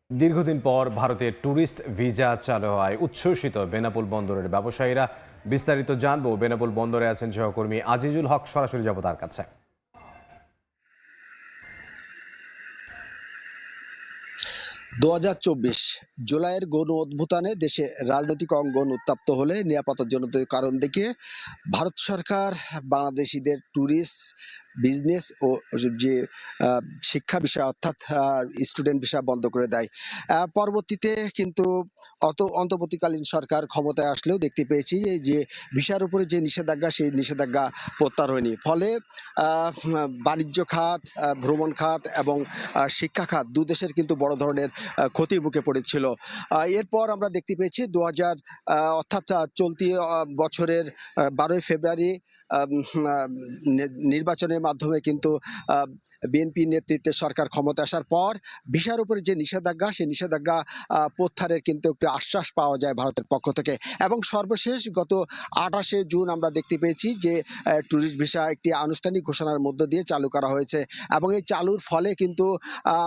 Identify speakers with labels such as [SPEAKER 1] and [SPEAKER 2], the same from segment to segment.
[SPEAKER 1] দীর্ঘদিন পর ভারতের ট্যুরিস্ট ভিসা চালু হওয়ায় উচ্ছ্বসিত বেনাপোল বন্দরের ব্যবসায়ীরা। বিস্তারিত জানবো, বেনাপোল বন্দরে আছেন সহকর্মী আজিজুল হক, সরাসরি যাব তার কাছে।
[SPEAKER 2] 2024 জুলাইয়ের গণ অভ্যুত্থানে দেশে রাজনৈতিক অঙ্গন উত্তপ্ত হলে নিরাপত্তাজনিত কারণ দেখিয়ে ভারত সরকার বাংলাদেশিদের ট্যুরিস্ট, বিজনেস ও যে শিক্ষা বিষয় অর্থাৎ স্টুডেন্ট ভিসা বন্ধ করে দেয়। পরবর্তীতে কিন্তু অন্তর্বর্তীকালীন সরকার ক্ষমতায় আসলেও দেখতে পেয়েছি যে ভিসার উপরে যে নিষেধাজ্ঞা, সেই নিষেধাজ্ঞা প্রত্যাহার হয়নি। ফলে বাণিজ্য খাত, ভ্রমণ খাত এবং শিক্ষা খাত দু দেশের কিন্তু বড় ধরনের ক্ষতির মুখে পড়েছিল। এরপর আমরা দেখতে পেয়েছি অর্থাৎ চলতি বছরের 12ই ফেব্রুয়ারি নির্বাচনের মাধ্যমে কিন্তু বিএনপি নেতৃত্বে সরকার ক্ষমতা আসার পর ভিসার উপরে যে নিষেধাজ্ঞা, সেই নিষেধাজ্ঞা প্রত্যাহারের কিন্তু একটু আশ্বাস পাওয়া যায় ভারতের পক্ষ থেকে। এবং সর্বশেষ গত 28শে জুন আমরা দেখতে পেয়েছি যে ট্যুরিস্ট ভিসা একটি আনুষ্ঠানিক ঘোষণার মধ্য দিয়ে চালু করা হয়েছে। এবং এই চালুর ফলে কিন্তু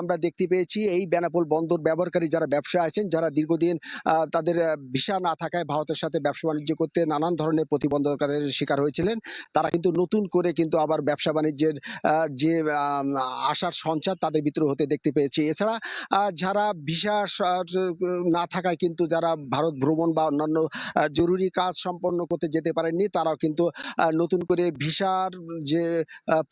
[SPEAKER 2] আমরা দেখতে পেয়েছি এই বেনাপোল বন্দর ব্যবহারকারী যারা ব্যবসায়ী আছেন, যারা দীর্ঘদিন তাদের ভিসা না থাকায় ভারতের সাথে ব্যবসা বাণিজ্য করতে নানান ধরনের প্রতিবন্ধকতার শিকার হয়েছিলেন, তারা কিন্তু নতুন করে কিন্তু আবার ব্যবসা বাণিজ্যের যে আশার সঞ্চার তাদের ভিতরে হতে দেখতে পেয়েছি। এছাড়া যারা ভিসা না থাকায় কিন্তু যারা ভারত ভ্রমণ বা অন্যান্য জরুরি কাজ সম্পন্ন করতে যেতে পারেননি, তারাও কিন্তু নতুন করে ভিসার যে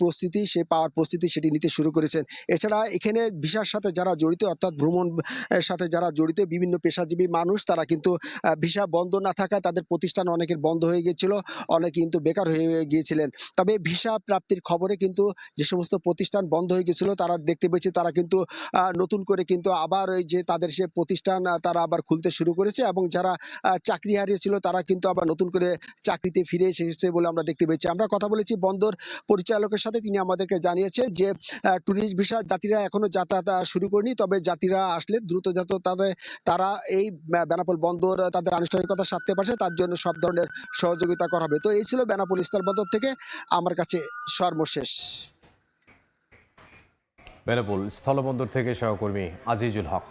[SPEAKER 2] প্রস্তুতি, সে পাওয়ার প্রস্তুতি সেটি নিতে শুরু করেছেন। এছাড়া এখানে ভিসার সাথে যারা জড়িত, অর্থাৎ ভ্রমণ সাথে যারা জড়িত বিভিন্ন পেশাজীবী মানুষ, তারা কিন্তু ভিসা বন্ধ না থাকায় তাদের প্রতিষ্ঠান অনেকের বন্ধ হয়ে গিয়েছিল, অনেকে কিন্তু বেকার হয়ে গিয়েছিলেন। তবে ভিসা প্রাপ্তির খবরে কিন্তু যে সমস্ত প্রতিষ্ঠান বন্ধ হয়ে গেছিল, তারা দেখতে পেয়েছি তারা কিন্তু নতুন করে কিন্তু আবার ওই যে তাদের সে প্রতিষ্ঠান তারা আবার খুলতে শুরু করেছে। এবং যারা চাকরি হারিয়েছিল তারা কিন্তু আবার নতুন করে চাকরিতে ফিরে এসেছে বলে আমরা দেখতে পেয়েছি। আমরা কথা বলেছি বন্দর পরিচালকের সাথে, তিনি আমাদেরকে জানিয়েছেন যে ট্যুরিস্ট ভিসা যাত্রীরা এখনো যাতায়াত শুরু করেনি, তবে যাত্রীরা আসলে দ্রুত তারা এই বেনাপোল বন্দর তাদের আনুষ্ঠানিকতা সারতে পারছে, তার জন্য সব ধরনের সহযোগিতা করা হবে। তো এই ছিল বেনাপোল স্থলবন্দর থেকে আমার কাছে সর্বশেষ।
[SPEAKER 1] বেনাপোল স্থলবন্দর থেকে সহকর্মী আজিজুল হক।